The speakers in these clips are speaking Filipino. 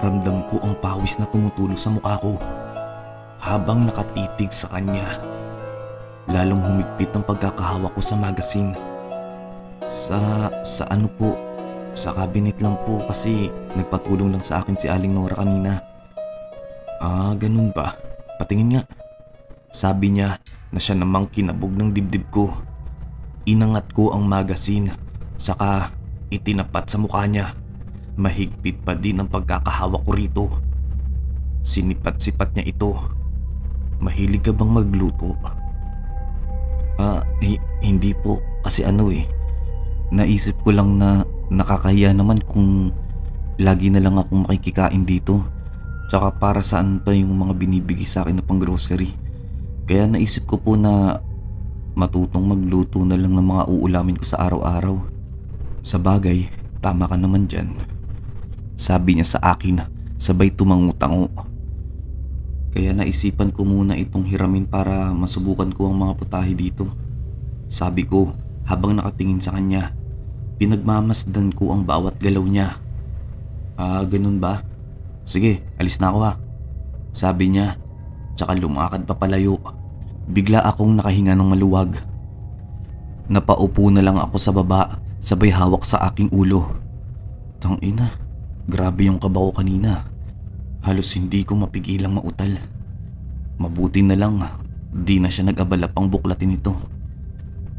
Ramdam ko ang pawis na tumutulo sa mukha ko habang nakatitig sa kanya. Lalong humigpit ang pagkakahawak ko sa magazine. Sa ano po? Sa cabinet lang po kasi nagpatulong lang sa akin si Aling Nora kanina. Ah, ganun ba? Patingin nga. Sabi niya na siya namang kinabog ng dibdib ko. Inangat ko ang magazine, saka itinapat sa mukha niya. Mahigpit pa din ang pagkakahawak ko rito. Sinipat-sipat niya ito. Mahilig ka bang magluto? Hindi po kasi naisip ko lang na nakakahiya naman kung lagi na lang akong makikikain dito. Tsaka para saan pa yung mga binibigay sa akin na pang grocery. Kaya naisip ko po na matutong magluto na lang ng mga uulamin ko sa araw-araw. Sa bagay, tama ka naman dyan. Sabi niya sa akin sabay tumango-tango. Kaya naisipan ko muna itong hiramin para masubukan ko ang mga putahe dito. Sabi ko habang nakatingin sa kanya. Pinagmamasdan ko ang bawat galaw niya. Ah, ganun ba? Sige, alis na ako ha. Sabi niya, tsaka lumakad pa palayo. Bigla akong nakahinga ng maluwag. Napaupo na lang ako sa baba, sabay hawak sa aking ulo. Tangina, grabe yung kaba ko kanina. Halos hindi ko mapigilang mautal. Mabuti na lang, di na siya nag-abala pang buklatin ito.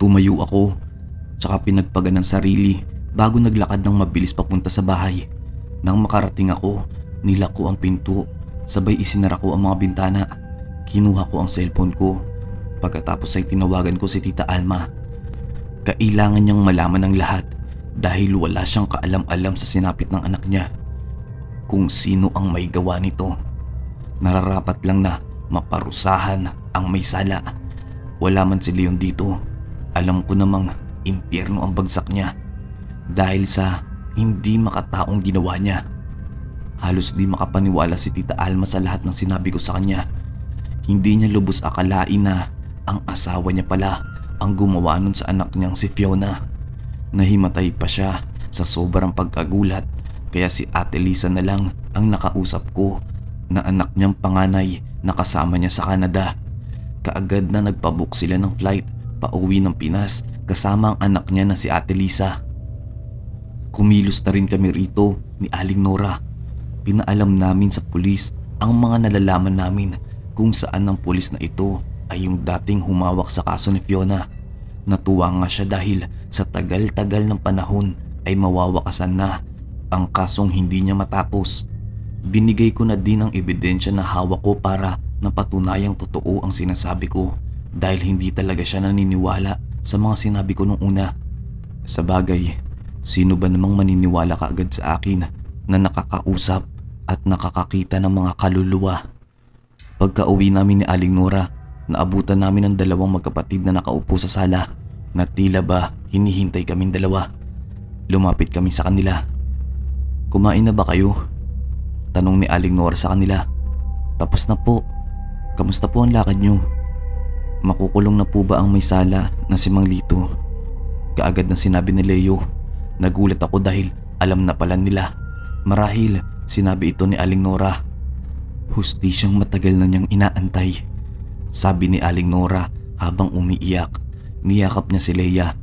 Tumayo ako, tsaka pinagpagan ng sarili bago naglakad ng mabilis papunta sa bahay. Nang makarating ako, nilako ang pinto, sabay isinara ko ang mga bintana. Kinuha ko ang cellphone ko. Pagkatapos ay tinawagan ko si Tita Alma. Kailangan niyang malaman ng lahat dahil wala siyang kaalam-alam sa sinapit ng anak niya. Kung sino ang may gawa nito, nararapat lang na maparusahan ang may sala. Wala man si Leon dito, alam ko namang impyerno ang bagsak niya dahil sa hindi makataong ginawa niya. Halos di makapaniwala si Tita Alma sa lahat ng sinabi ko sa kanya. Hindi niya lubos akalain na ang asawa niya pala ang gumawa nun sa anak niyang si Fiona. Nahimatay pa siya sa sobrang pagkagulat, kaya si Ate Lisa na lang ang nakausap ko na anak niyang panganay na kasama niya sa Canada. Kaagad na nagpabook sila ng flight pauwi ng Pinas kasama ang anak niya na si Ate Lisa. Kumilos na rin kami rito ni Aling Nora. Pinaalam namin sa pulis ang mga nalalaman namin kung saan ang pulis na ito ay yung dating humawak sa kaso ni Fiona. Natuwa nga siya dahil sa tagal-tagal ng panahon ay mawawakasan na ang kasong hindi niya matapos. Binigay ko na din ang ebidensya na hawak ko para napatunayang totoo ang sinasabi ko dahil hindi talaga siya naniniwala sa mga sinabi ko nung una. Sa bagay, sino ba namang maniniwala kaagad sa akin na nakakausap at nakakakita ng mga kaluluwa? Pagka uwi namin ni Aling Nora, naabutan namin ang dalawang magkapatid na nakaupo sa sala na tila ba hinihintay kaming dalawa. Lumapit kami sa kanila. Kumain na ba kayo? Tanong ni Aling Nora sa kanila. Tapos na po. Kamusta po ang lakad nyo? Makukulong na po ba ang may sala na si Mang Lito? Kaagad na sinabi ni Leo. Nagulat ako dahil alam na pala nila. Marahil sinabi ito ni Aling Nora. Hustisyang matagal na niyang inaantay, sabi ni Aling Nora habang umiiyak. Niyakap niya si Leia.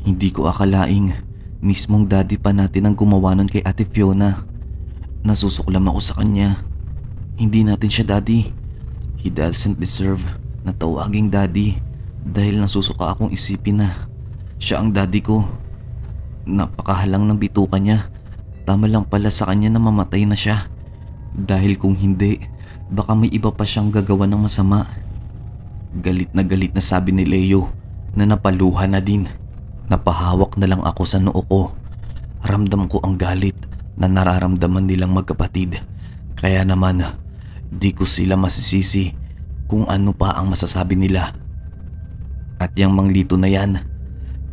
Hindi ko akalaing mismong daddy pa natin ang gumawa nun kay Ate Fiona. Nasusuklam ako sa kanya. Hindi natin siya daddy. He doesn't deserve na tawaging daddy dahil nasusuka akong isipin na siya ang daddy ko. Napakahalang ng bituka niya. Tama lang pala sa kanya na mamatay na siya. Dahil kung hindi, baka may iba pa siyang gagawa ng masama. Galit na sabi ni Leo na napaluha na din. Napahawak na lang ako sa noo ko. Ramdam ko ang galit na nararamdaman nilang magkapatid. Kaya naman, di ko sila masisisi kung ano pa ang masasabi nila. At yung Mang Lito na yan,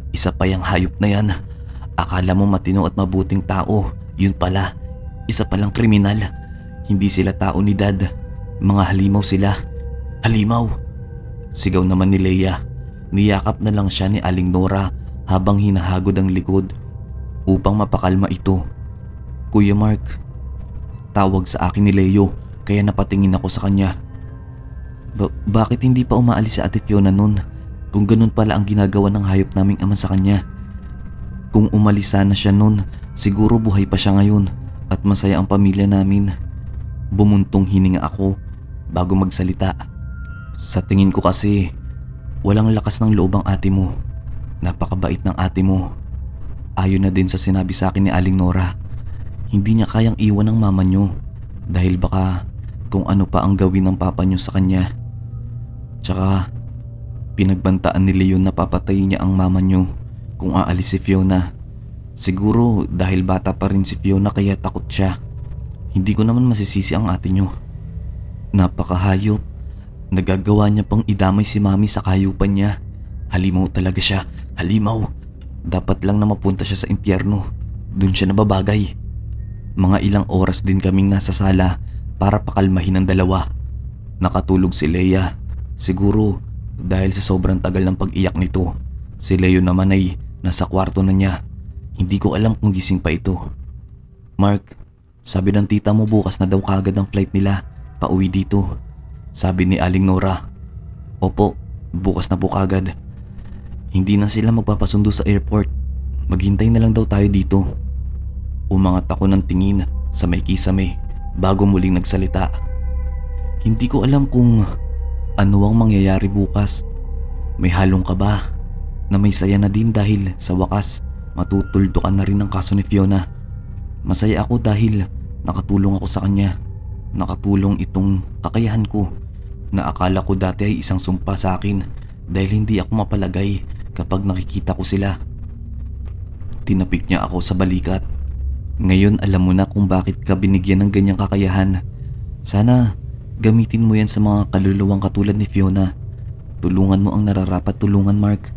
isa pa yung hayop na yan. Akala mo matino at mabuting tao, yun pala, isa palang kriminal. Hindi sila tao ni Dad. Mga halimaw sila. Halimaw! Sigaw naman ni Leia. Niyakap na lang siya ni Aling Nora habang hinahagod ang likod upang mapakalma ito. Kuya Mark, Tawag sa akin ni Leo kaya napatingin ako sa kanya. Bakit hindi pa umaalis si Ate Fiona nun? Kung ganun pala ang ginagawa ng hayop naming ama sa kanya. Kung umalis sana siya nun, siguro buhay pa siya ngayon at masaya ang pamilya namin. Bumuntong hininga ako bago magsalita. Sa tingin ko kasi, walang lakas ng loob ang ate mo. Napakabait ng ate mo. Ayon na din sa sinabi sa akin ni Aling Nora. Hindi niya kayang iwan ng mama niyo dahil baka kung ano pa ang gawin ng papa niyo sa kanya. Tsaka pinagbantaan ni Leon na papatayin niya ang mama niyo kung aalis si Fiona. Siguro dahil bata pa rin si Fiona kaya takot siya. Hindi ko naman masisisi ang ate niyo. Napakahayop. Nagagawa niya pang idamay si mami sa kahayupan niya. Halimaw talaga siya. Halimaw. Dapat lang na mapunta siya sa impyerno. Doon siya nababagay. Mga ilang oras din kaming nasa sala para pakalmahin ang dalawa. Nakatulog si Leia. Siguro dahil sa sobrang tagal ng pag-iyak nito. Si Leo naman ay nasa kwarto na niya. Hindi ko alam kung gising pa ito. Mark, sabi ng tita mo bukas na daw kaagad ang flight nila pauwi dito. Sabi ni Aling Nora. Opo, bukas na po kaagad. Hindi na sila magpapasundo sa airport. Maghintay na lang daw tayo dito. Umangat ako ng tingin sa may kisame bago muling nagsalita. Hindi ko alam kung ano ang mangyayari bukas. May halong ka ba na may saya na din dahil sa wakas matutuldukan na rin ang kaso ni Fiona? Masaya ako dahil nakatulong ako sa kanya. Nakatulong itong kakayahan ko na akala ko dati ay isang sumpa sa akin dahil hindi ako mapalagay kapag nakikita ko sila. Tinapik niya ako sa balikat. Ngayon alam mo na kung bakit ka binigyan ng ganyang kakayahan. Sana gamitin mo yan sa mga kaluluwang katulad ni Fiona. Tulungan mo ang nararapat tulungan, Mark.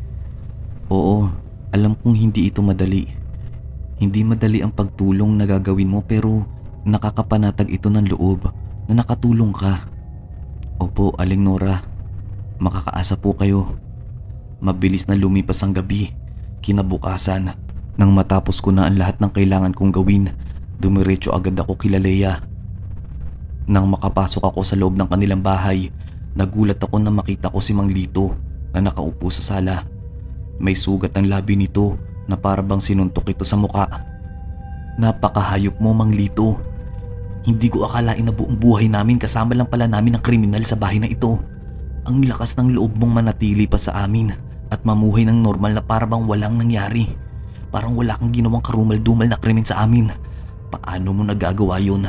Oo, alam kong hindi ito madali. Hindi madali ang pagtulong na gagawin mo pero nakakapanatag ito ng loob na nakatulong ka. Opo, Aling Nora. Makakaasa po kayo. Mabilis na lumipas ang gabi. Kinabukasan, nang matapos ko na ang lahat ng kailangan kong gawin, dumiretso agad ako kila Leia. Nang makapasok ako sa loob ng kanilang bahay, nagulat ako na makita ko si Mang Lito na nakaupo sa sala. May sugat ang labi nito na parabang sinuntok ito sa muka. Napakahayop mo, Mang Lito. Hindi ko akalain na buong buhay namin kasama lang pala namin ang kriminal sa bahay na ito. Ang lakas ng loob mong manatili pa sa amin at mamuhay ng normal na parabang walang nangyari. Parang wala kang ginawang karumal-dumal na krimen sa amin. Paano mo nagagawa yun?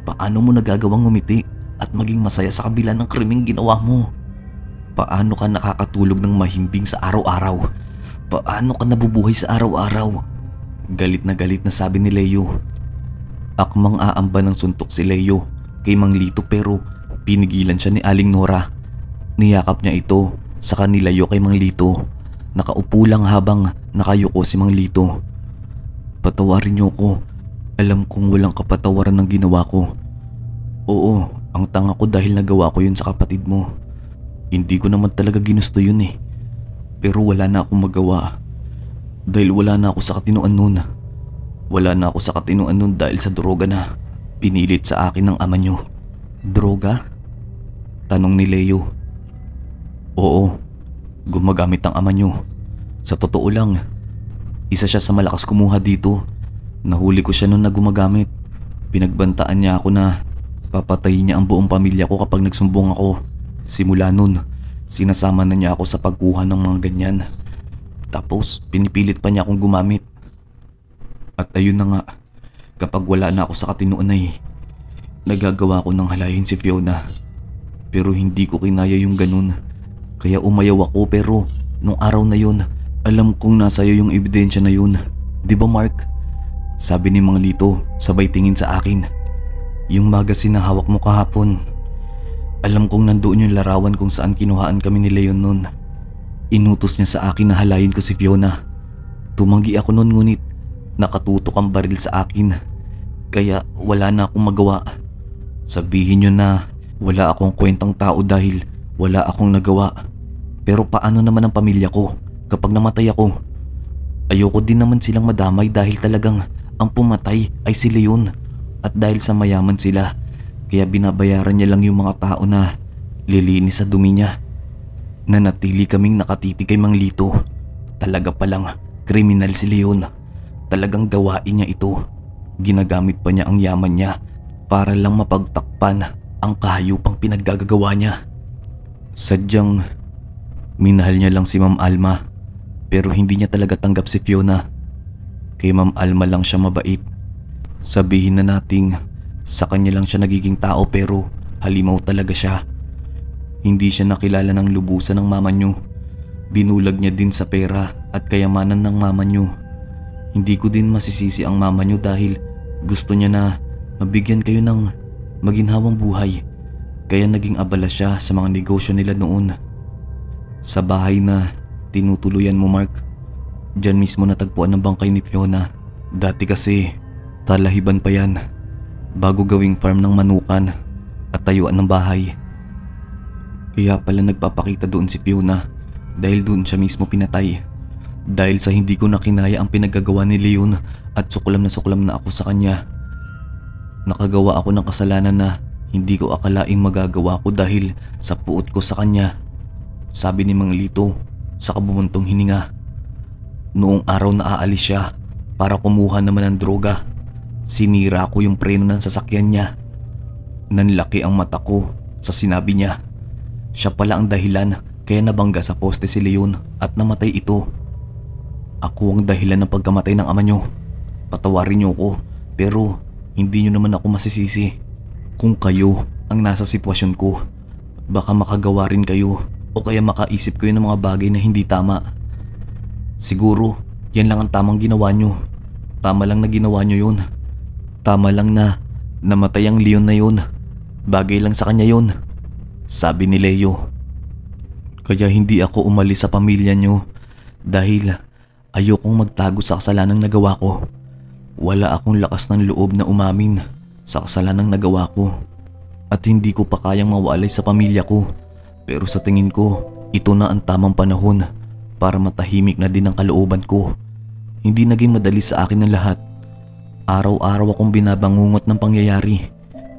Paano mo nagagawang ngumiti at maging masaya sa kabila ng krimeng ginawa mo? Paano ka nakakatulog ng mahimbing sa araw-araw? Paano ka nabubuhay sa araw-araw? Galit na sabi ni Leo. Akmang aamba ng suntok si Leo kay Mang Lito pero pinigilan siya ni Aling Nora. Niyakap niya ito sa kanilayo kay Mang Lito. Nakaupo lang habang nakayuko si Mang Lito. Patawarin niyo ko. Alam kong walang kapatawaran ng ginawa ko. Oo, ang tanga ko dahil nagawa ko yun sa kapatid mo. Hindi ko naman talaga ginusto yun eh. Pero wala na akong magawa. Dahil wala na ako sa katinuan nun. Wala na ako sa katinuan nun dahil sa droga na pinilit sa akin ng ama niyo. Droga? Tanong ni Leo. Oo, gumagamit ang ama niyo. Sa totoo lang, isa siya sa malakas kumuha dito. Nahuli ko siya noon na gumagamit. Pinagbantaan niya ako na papatayin niya ang buong pamilya ko kapag nagsumbong ako. Simula noon, sinasama na niya ako sa pagkuha ng mga ganyan. Tapos pinipilit pa niya akong gumamit. At ayun na nga, kapag wala na ako sa katinuan ay nagagawa ko ng halayin si Fiona. Pero hindi ko kinaya yung ganun. Kaya umayaw ako pero nung araw na yun, alam kong nasa iyo yung ebidensya na yun. Di ba, Mark? Sabi ni Mang Lito sabay tingin sa akin. Yung magazine na hawak mo kahapon. Alam kong nandoon yung larawan kung saan kinuhaan kami ni Leon nun. Inutos niya sa akin na halayin ko si Fiona. Tumanggi ako nun ngunit nakatutok ang baril sa akin. Kaya wala na akong magawa. Sabihin niyo na wala akong kwentang tao dahil wala akong nagawa. Pero paano naman ang pamilya ko kapag namatay ako? Ayoko din naman silang madamay dahil talagang ang pumatay ay si Leon. at dahil sa mayaman sila, kaya binabayaran niya lang yung mga tao na lilinis sa dumi niya. Nanatili kaming nakatitig kay Mang Lito. Talaga palang kriminal si Leon. Talagang gawain niya ito. Ginagamit pa niya ang yaman niya para lang mapagtakpan ang kahayupang pinaggagawa niya. Sadyang minahal niya lang si Ma'am Alma, pero hindi niya talaga tanggap si Fiona. Kay Ma'am Alma lang siya mabait. Sabihin na nating sa kanya lang siya nagiging tao, pero halimaw talaga siya. Hindi siya nakilala ng lubusan ng mama niyo. Binulag niya din sa pera at kayamanan ng mama niyo. Hindi ko din masisisi ang mama niyo dahil gusto niya na mabigyan kayo ng maginhawang buhay. Kaya naging abala siya sa mga negosyo nila noon. Sa bahay na tinutuluyan mo, Mark, diyan mismo natagpuan ang bangkay ni Fiona. Dati kasi talahiban pa yan bago gawing farm ng manukan at tayuan ng bahay. Kaya pala nagpapakita doon si Fiona dahil doon siya mismo pinatay. Dahil sa hindi ko nakinaya ang pinaggagawa ni Leon at suklam na ako sa kanya. Nakagawa ako ng kasalanan na hindi ko akalaing magagawa ko dahil sa puot ko sa kanya. Sabi ni Mang Lito sa kabumuntong hininga. Noong araw na aalis siya para kumuha naman ng droga, sinira ko yung preno ng sasakyan niya. Nanlaki ang mata ko sa sinabi niya. Siya pala ang dahilan kaya nabangga sa poste si Leon at namatay ito. Ako ang dahilan ng pagkamatay ng ama niyo. Patawarin niyo ako, pero hindi niyo naman ako masisisi. Kung kayo ang nasa sitwasyon ko, baka makagawa rin kayo o kaya makaisip kayo ng mga bagay na hindi tama. Siguro yan lang ang tamang ginawa niyo. Tama lang na ginawa niyo yun. Tama lang na namatay ang Leon na yun. Bagay lang sa kanya yun, sabi ni Leo. Kaya hindi ako umalis sa pamilya niyo dahil ayokong magtago sa kasalanang nagawa ko. Wala akong lakas ng loob na umamin sa kasalanang nagawa ko. At hindi ko pa kayang mawalay sa pamilya ko. Pero sa tingin ko, ito na ang tamang panahon para matahimik na din ang kalooban ko. Hindi naging madali sa akin ang lahat. Araw-araw akong binabangungot ng pangyayari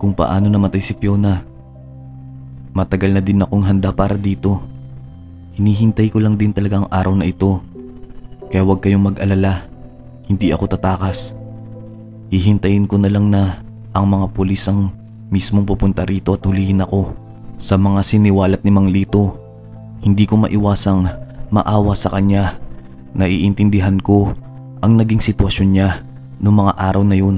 kung paano namatay si Fiona. Matagal na din akong handa para dito. Hinihintay ko lang din talaga ang araw na ito. Kaya huwag kayong mag-alala, hindi ako tatakas. Hihintayin ko na lang na ang mga pulis ang mismong pupunta rito at hulihin ako. Sa mga siniwalat ni Mang Lito, hindi ko maiwasang maawa sa kanya. Naiintindihan ko ang naging sitwasyon niya noong mga araw na yun.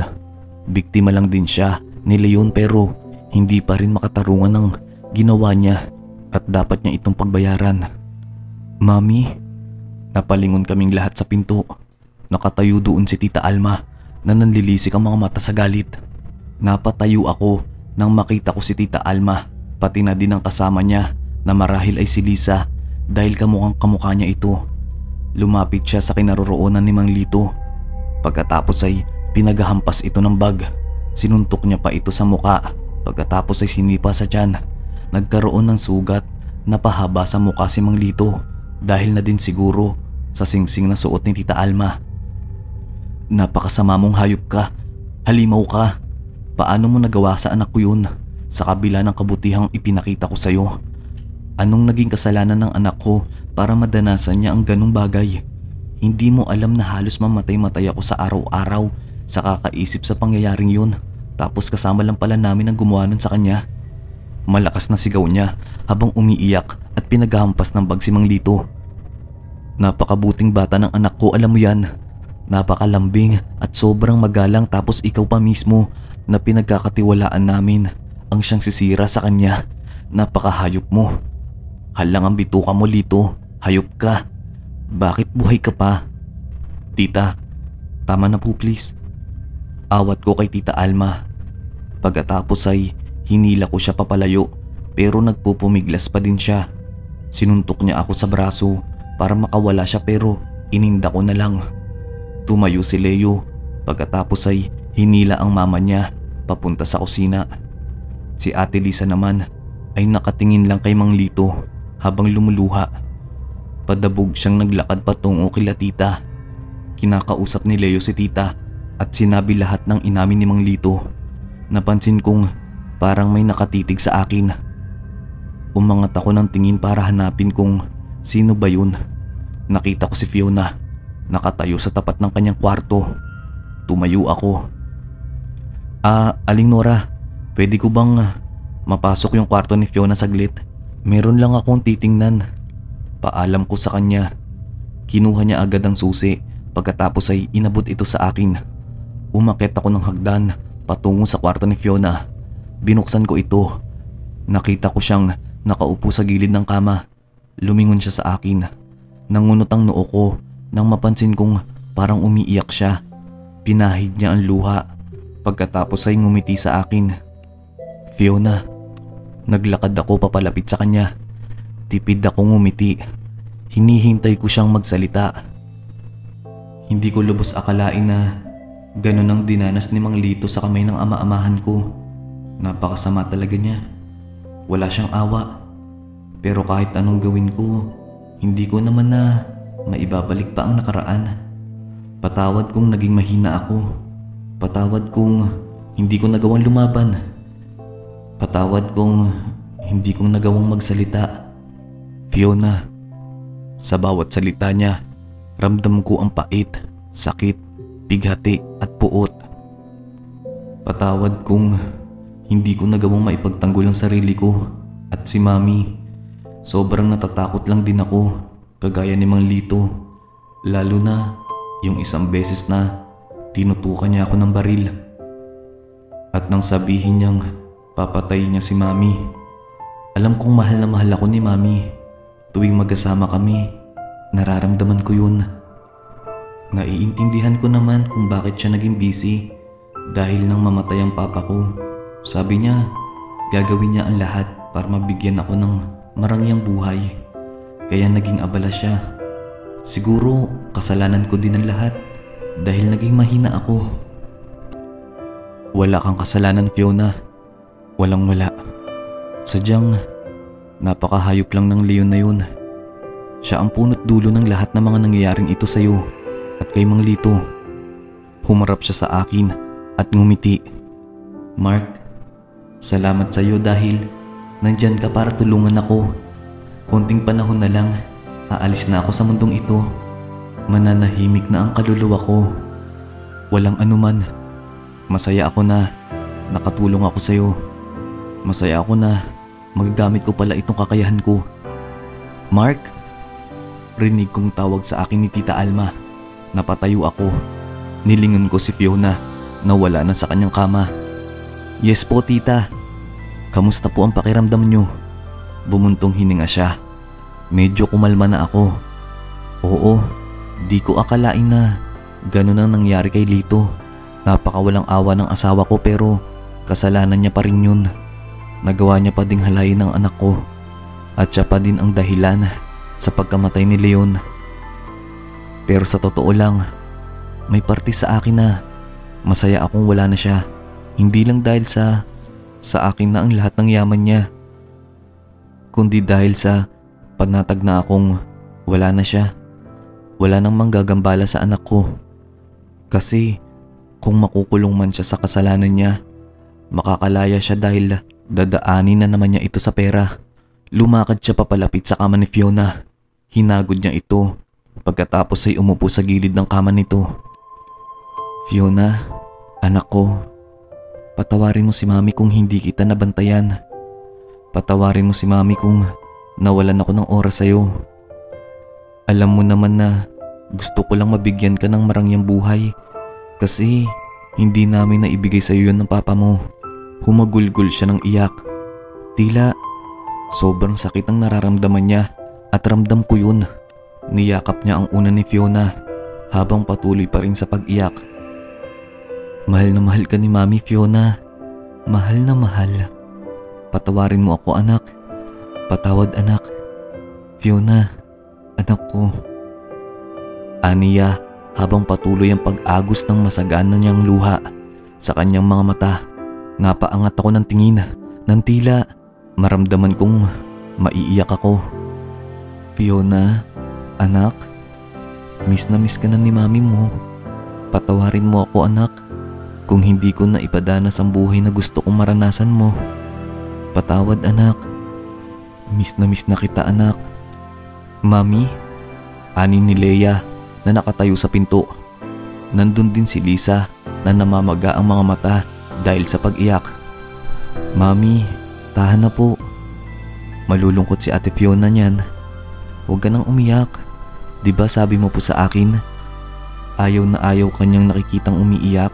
Biktima lang din siya ni Leon pero hindi pa rin makatarungan ng ginawa niya at dapat niya itong pagbayaran. Mami, napalingon kaming lahat sa pinto. Nakatayo doon si Tita Alma na nanlilisik ang mga mata sa galit. Napatayo ako nang makita ko si Tita Alma, pati na din ang kasama niya na marahil ay si Lisa dahil kamukhang kamukha niya ito. Lumapit siya sa kinaroroonan ni Mang Lito. Pagkatapos ay pinaghahampas ito ng bag. Sinuntok niya pa ito sa muka. Pagkatapos ay sinipa sa tiyan. Nagkaroon ng sugat na pahaba sa muka si Mang Lito dahil na din siguro sa singsing na suot ni Tita Alma. Napakasama mong hayop ka. Halimaw ka. Paano mo nagawa sa anak ko yun sa kabila ng kabutihang ipinakita ko sa'yo? Anong naging kasalanan ng anak ko para madanasan niya ang ganong bagay? Hindi mo alam na halos mamatay-matay ako sa araw-araw sa kakaisip sa pangyayaring yun. Tapos kasama lang pala namin ang gumawa nun sa kanya. Malakas na sigaw niya habang umiiyak at pinaghampas ng bag si Mang Lito. Napakabuting bata ng anak ko, alam mo yan. Napakalambing at sobrang magalang, tapos ikaw pa mismo na pinagkakatiwalaan namin ang siyang sisira sa kanya. Napakahayop mo. Halang ang bituka mo, Lito. Hayop ka. Bakit buhay ka pa? Tita, tama na po please. Awat ko kay Tita Alma. Pagkatapos ay hinila ko siya papalayo pero nagpupumiglas pa din siya. Sinuntok niya ako sa braso para makawala siya pero ininda ko na lang. Tumayo si Leo. Pagkatapos ay hinila ang mama niya papunta sa kusina. Si Ate Lisa naman ay nakatingin lang kay Mang Lito habang lumuluha. Padabog siyang naglakad patungo kila Tita. Kinakausap ni Leo si Tita at sinabi lahat ng inamin ni Mang Lito. napansin kong parang may nakatitig sa akin. Umangat ako ng tingin para hanapin kung sino ba yun. Nakita ko si Fiona, nakatayo sa tapat ng kanyang kwarto. Tumayo ako. Aling Nora, pwede ko bang mapasok yung kwarto ni Fiona saglit? Meron lang akong titingnan. Paalam ko sa kanya. Kinuha niya agad ang susi, pagkatapos ay inabot ito sa akin. Umakyat ako ng hagdan patungo sa kwarto ni Fiona. Binuksan ko ito. Nakita ko siyang nakaupo sa gilid ng kama. Lumingon siya sa akin. Nangunot ang noo ko nang mapansin kong parang umiiyak siya. Pinahid niya ang luha. Pagkatapos ay ngumiti sa akin. Fiona. Naglakad ako papalapit sa kanya. Tipid akong ngumiti. Hinihintay ko siyang magsalita. Hindi ko lubos akalain na ganun ang dinanas ni Mang Lito sa kamay ng ama-amahan ko. Napakasama talaga niya. Wala siyang awa. Pero kahit anong gawin ko, hindi ko naman na maibabalik pa ang nakaraan. Patawad kung naging mahina ako. Patawad kung hindi ko nagawang lumaban. Patawad kung hindi ko nagawang magsalita. Fiona, sa bawat salita niya, ramdam ko ang pait, sakit, bighati at puot. Patawad kung hindi ko nagawang maipagtanggol ang sarili ko at si Mami. Sobrang natatakot lang din ako, kagaya ni Mang Lito. Lalo na yung isang beses na tinutukan niya ako ng baril. At nang sabihin niyang papatayin niya si Mami, alam kong mahal na mahal ako ni Mami. Tuwing magkasama kami, nararamdaman ko yun. Naiintindihan ko naman kung bakit siya naging busy dahil nang mamatay ang papa ko. Sabi niya, gagawin niya ang lahat para mabigyan ako ng marangyang buhay. Kaya naging abala siya. Siguro kasalanan ko din ang lahat dahil naging mahina ako. Wala kang kasalanan, Fiona. Walang-wala. Sadyang napakahayop lang ng leon na yun. Siya ang punot dulo ng lahat ng mga nangyayaring ito sa'yo at kay Mang Lito. Humarap siya sa akin at ngumiti. Mark, salamat sa'yo dahil nandyan ka para tulungan ako. Konting panahon na lang, aalis na ako sa mundong ito. Mananahimik na ang kaluluwa ko. Walang anuman. Masaya ako na nakatulong ako sa'yo. Masaya ako na magagamit ko pala itong kakayahan ko. Mark? Rinig kong tawag sa akin ni Tita Alma. Napatayo ako. Nilingon ko si Fiona na wala na sa kanyang kama. Yes po, Tita. Kamusta po ang pakiramdam niyo? Bumuntong hininga siya. Medyo kumalma na ako. Oo, di ko akalain na ganun ang nangyari kay Lito. Napakawalang awa ng asawa ko pero kasalanan niya pa rin yun. Nagawa niya pa ding halayin ng anak ko. At siya pa din ang dahilan sa pagkamatay ni Leon. Pero sa totoo lang, may parte sa akin na masaya akong wala na siya. Hindi lang dahil sa akin na ang lahat ng yaman niya, kundi dahil sa panatag na akong wala na siya. Wala nang manggagambala sa anak ko. Kasi kung makukulong man siya sa kasalanan niya, makakalaya siya dahil dadaanin na naman niya ito sa pera. Lumakad siya papalapit sa kama ni Fiona. Hinagod niya ito. Pagkatapos ay umupo sa gilid ng kama nito. Fiona, anak ko, patawarin mo si Mami kung hindi kita nabantayan. Patawarin mo si Mami kung nawalan ako ng oras sa'yo. Alam mo naman na gusto ko lang mabigyan ka ng marangyang buhay kasi hindi namin naibigay sa'yo yun ng papa mo. Humagulgol siya ng iyak. Tila sobrang sakit ang nararamdaman niya at ramdam ko yun. Niyakap niya ang una ni Fiona habang patuloy pa rin sa pag-iyak. Mahal na mahal ka ni Mami, Fiona. Mahal na mahal. Patawarin mo ako, anak. Patawad, anak. Fiona, anak ko. Aniya habang patuloy ang pag-agos ng masagana niyang luha sa kanyang mga mata. Napaangat ako ng tingin nang tila maramdaman kong maiiyak ako. Fiona, anak, miss na miss ka na ni Mami mo. Patawarin mo ako, anak. kung hindi ko na ipadanas ang buhay na gusto kong maranasan mo. Patawad anak. Miss na kita anak. Mami, ani ni Leia na nakatayo sa pinto. Nandun din si Lisa na namamaga ang mga mata dahil sa pag-iyak. Mami, tahan na po. Malulungkot si Ate Fiona niyan. Huwag ka nang umiyak. Diba sabi mo po sa akin, ayaw na ayaw kanyang nakikitang umiiyak?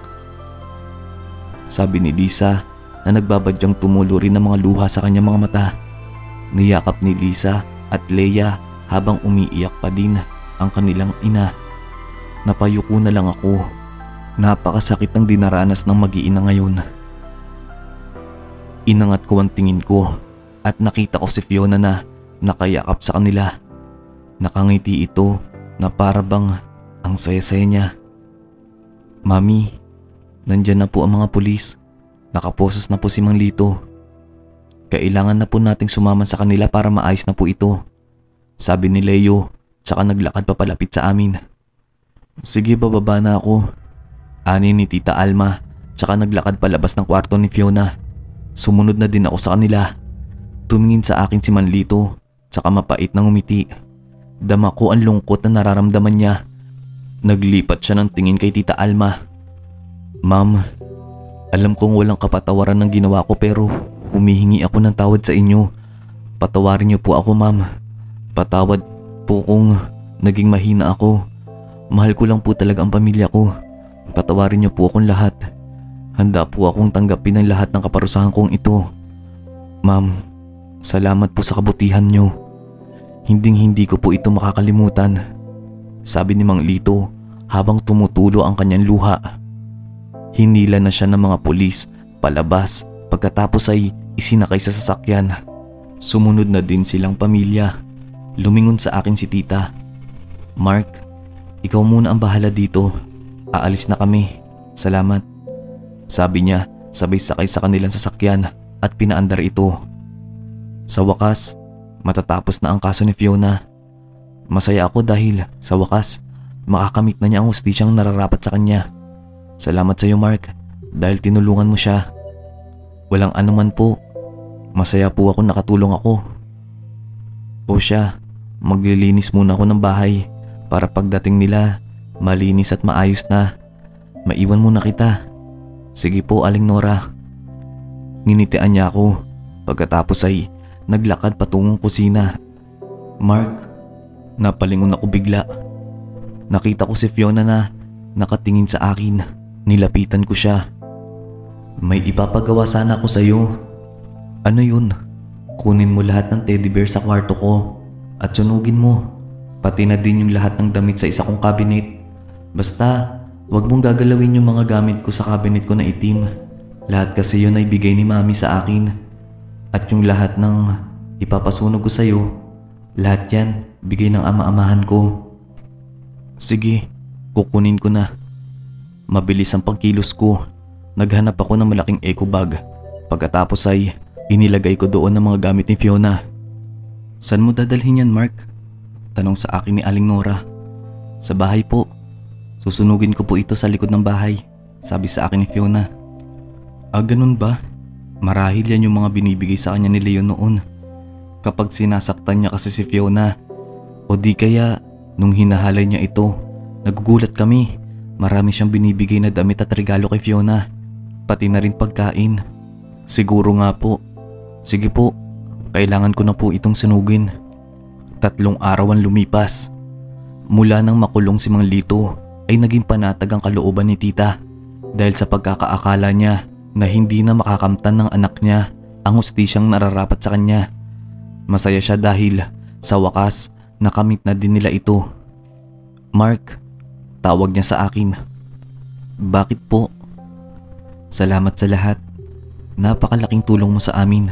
Sabi ni Lisa na nagbabadyang tumulo rin ng mga luha sa kanyang mga mata. Niyakap ni Lisa at Leia habang umiiyak pa din ang kanilang ina. Napayuko na lang ako. Napakasakit ng dinaranas ng mag-iina ngayon. Inangat ko ang tingin ko at nakita ko si Fiona na nakayakap sa kanila. Nakangiti ito na para bang ang saya-saya niya. Mami, nandyan na po ang mga pulis. Nakaposas na po si Mang Lito. Kailangan na po nating sumama sa kanila para maayos na po ito. Sabi ni Leo, tsaka naglakad papalapit sa amin. Sige, bababa na ako. Ani ni Tita Alma, tsaka naglakad palabas ng kwarto ni Fiona. Sumunod na din ako sa kanila. Tumingin sa akin si Manlito, tsaka mapait nang umiti. Dama ko ang lungkot na nararamdaman niya. Naglipat siya ng tingin kay Tita Alma. Ma'am, alam kong walang kapatawaran ng ginawa ko pero humihingi ako ng tawad sa inyo. Patawarin niyo po ako, ma'am. Patawad po kung naging mahina ako. Mahal ko lang po talaga ang pamilya ko. Patawarin niyo po akong lahat. Handa po akong tanggapin ang lahat ng kaparusahan kong ito. Ma'am, salamat po sa kabutihan niyo. Hinding-hindi ko po ito makakalimutan. Sabi ni Mang Lito habang tumutulo ang kanyang luha. Hinila na siya ng mga pulis palabas pagkatapos ay isinakay sa sasakyan. Sumunod na din silang pamilya. Lumingon sa akin si Tita. Mark, ikaw muna ang bahala dito. Aalis na kami. Salamat. Sabi niya sabay sakay sa kanilang sasakyan at pinaandar ito. Sa wakas, matatapos na ang kaso ni Fiona. Masaya ako dahil sa wakas makakamit na niya ang hustisyang nararapat sa kanya. Salamat sa iyo, Mark, dahil tinulungan mo siya. Walang anuman po. Masaya po ako nakatulong ako. O siya, maglilinis muna ako ng bahay para pagdating nila malinis at maayos na. Maiwan muna kita. Sige po, Aling Nora. Nginitian niya ako. Pagkatapos ay naglakad patungong kusina. Mark, napalingon ako bigla. Nakita ko si Fiona na nakatingin sa akin. Nilapitan ko siya. May ipapagawa sana ako sa iyo. Ano yun? Kunin mo lahat ng teddy bear sa kwarto ko at sunugin mo. Pati na din yung lahat ng damit sa isa kong cabinet. Basta, wag mong gagalawin yung mga gamit ko sa cabinet ko na itim. Lahat kasi yun ay bigay ni Mami sa akin. At yung lahat ng ipapasunog ko sa iyo, lahat yan bigay ng ama-amahan ko. Sige, kukunin ko na. Mabilis ang pangkilos ko. Naghanap ako ng malaking eco bag. Pagkatapos ay inilagay ko doon ang mga gamit ni Fiona. Saan mo dadalhin yan, Mark? Tanong sa akin ni Aling Nora. Sa bahay po. Susunugin ko po ito sa likod ng bahay, sabi sa akin ni Fiona. Ah, ganun ba? Marahil yan yung mga binibigay sa kanya ni Leon noon. Kapag sinasaktan niya kasi si Fiona. O di kaya nung hinahalay niya ito, nagugulat kami. Marami siyang binibigay na damit at regalo kay Fiona. Pati na rin pagkain. Siguro nga po. Sige po, kailangan ko na po itong sunugin. 3 araw ang lumipas. Mula nang makulong si Mang Lito ay naging panatag ang kalooban ni Tita dahil sa pagkakaakala niya na hindi na makakamtan ng anak niya ang hustisyang nararapat sa kanya. Masaya siya dahil sa wakas nakamit na din nila ito. Mark, tawag niya sa akin. Bakit po? Salamat sa lahat. Napakalaking tulong mo sa amin.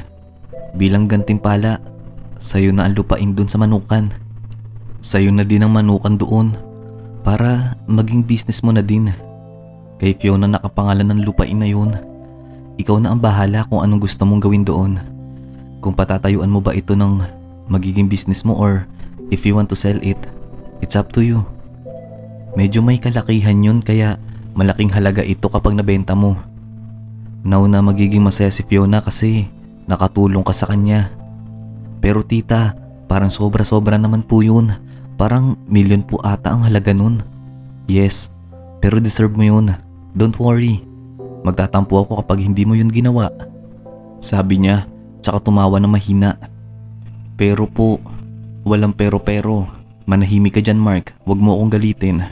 Bilang gantimpala, sayo na ang lupain dun sa Manukan. Sayo na din ang Manukan doon para maging business mo na din. Kay Fiona nakapangalan ng lupain na yun. Ikaw na ang bahala kung anong gusto mong gawin doon. Kung patatayuan mo ba ito ng magiging business mo or if you want to sell it, it's up to you. Medyo may kalakihan yun kaya malaking halaga ito kapag nabenta mo. Nauna magiging masaya si Fiona kasi nakatulong ka sa kanya. Pero tita, parang sobra-sobra naman po yun. Parang milyon po ata ang halaga nun. Yes, pero deserve mo yun. Don't worry. Magtatampo ako kapag hindi mo yun ginawa. Sabi niya, tsaka tumawa na mahina. Pero po, walang pero. Manahimik ka dyan, Mark. Huwag mo akong galitin.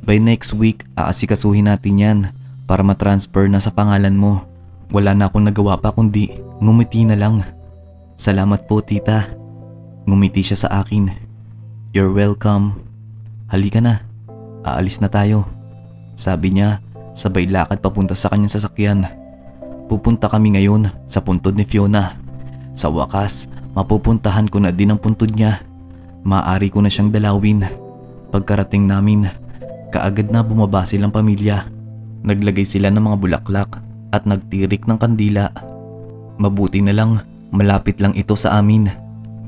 By next week, aasikasuhin natin yan para matransfer na sa pangalan mo. Wala na akong nagawa pa kundi ngumiti na lang. Salamat po, tita. Ngumiti siya sa akin. You're welcome. Halika na. Aalis na tayo. Sabi niya, sabay lakad papunta sa kanyang sasakyan. Pupunta kami ngayon sa puntod ni Fiona. Sa wakas, mapupuntahan ko na din ang puntod niya. Maaari ko na siyang dalawin. Pagkarating namin, kaagad na bumaba silang pamilya. Naglagay sila ng mga bulaklak at nagtirik ng kandila. Mabuti na lang, malapit lang ito sa amin.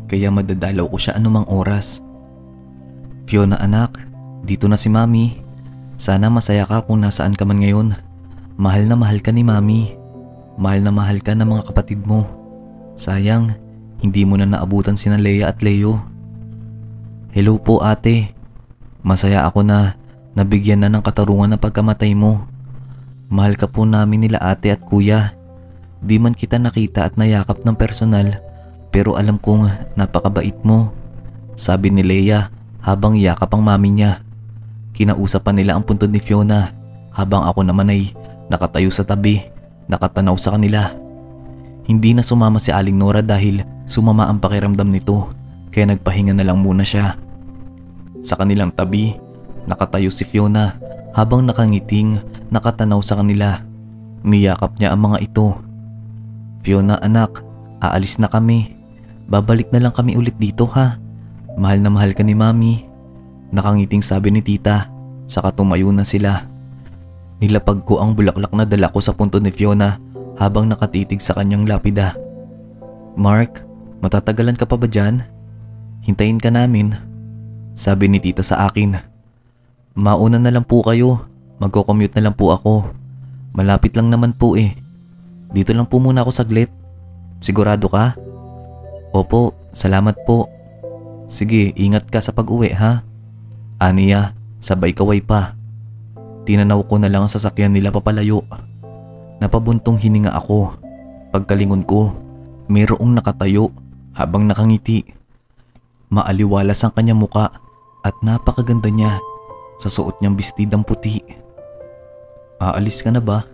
Kaya madadalaw ko siya anumang oras. Fiona anak, dito na si Mami. Sana masaya ka kung nasaan ka man ngayon. Mahal na mahal ka ni Mami. Mahal na mahal ka ng mga kapatid mo. Sayang, hindi mo na naabutan sina Leia at Leo. Hello po ate. Masaya ako na nabigyan na ng katarungan ng pagkamatay mo. Mahal ka po namin nila ate at kuya. Di man kita nakita at nayakap ng personal, pero alam kong napakabait mo. Sabi ni Leia habang yakap ang mami niya. Kinausapan nila ang puntod ni Fiona habang ako naman ay nakatayo sa tabi, nakatanaw sa kanila. Hindi na sumama si Aling Nora dahil sumama ang pakiramdam nito, kaya nagpahinga na lang muna siya. Sa kanilang tabi, nakatayo si Fiona habang nakangiting nakatanaw sa kanila. Niyakap niya ang mga ito. Fiona anak, aalis na kami. Babalik na lang kami ulit dito ha. Mahal na mahal ka ni Mami. Nakangiting sabi ni tita, saka tumayo na sila. Nilapag ko ang bulaklak na dala ko sa puntod ni Fiona habang nakatitig sa kanyang lapida. Mark, matatagalan ka pa ba dyan? Hintayin ka namin. Sabi ni tita sa akin. Mauna na lang po kayo. Magko-commute na lang po ako. Malapit lang naman po eh. Dito lang po muna ako saglit. Sigurado ka? Opo, salamat po. Sige, ingat ka sa pag-uwi ha. Aniya, sabay kaway pa. Tinanaw ko na lang ang sasakyan nila papalayo. Napabuntong hininga ako. Pagkalingon ko, mayroong nakatayo habang nakangiti. Maaliwalas ang kanyang muka at napakaganda niya sa suot niyang bestidang puti. Aalis ka na ba?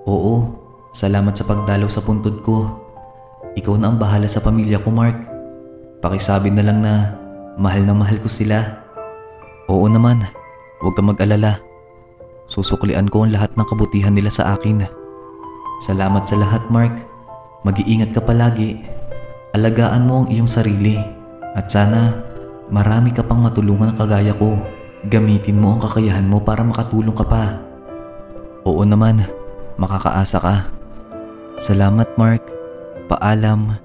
Oo, salamat sa pagdalaw sa puntod ko. Ikaw na ang bahala sa pamilya ko, Mark. Pakisabi na lang na mahal ko sila. Oo naman, huwag kang mag-alala. Susuklian ko ang lahat ng kabutihan nila sa akin. Salamat sa lahat, Mark. Mag-iingat ka palagi. Alagaan mo ang iyong sarili. At sana marami ka pang matulungan kagaya ko. Gamitin mo ang kakayahan mo para makatulong ka pa. Oo naman, makakaasa ka. Salamat, Mark. Paalam.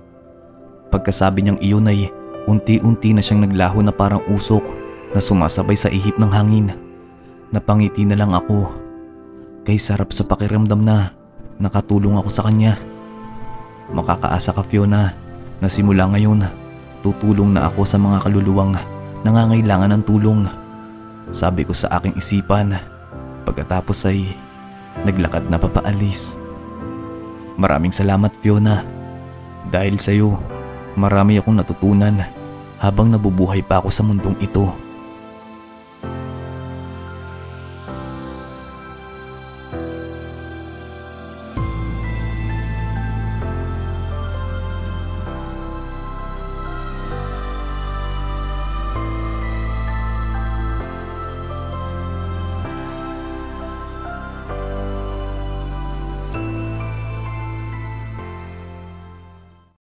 Pagkasabi niyang iyon ay unti-unti na siyang naglaho na parang usok na sumasabay sa ihip ng hangin. Napangiti na lang ako. Kay sarap sa pakiramdam na nakatulong ako sa kanya. Makakaasa ka, Fiona, na simula ngayon tutulong na ako sa mga kaluluwang nangangailangan ng tulong. Sabi ko sa aking isipan pagkatapos ay naglakad na papaalis. Maraming salamat, Fiona. Dahil sa'yo, marami akong natutunan habang nabubuhay pa ako sa mundong ito.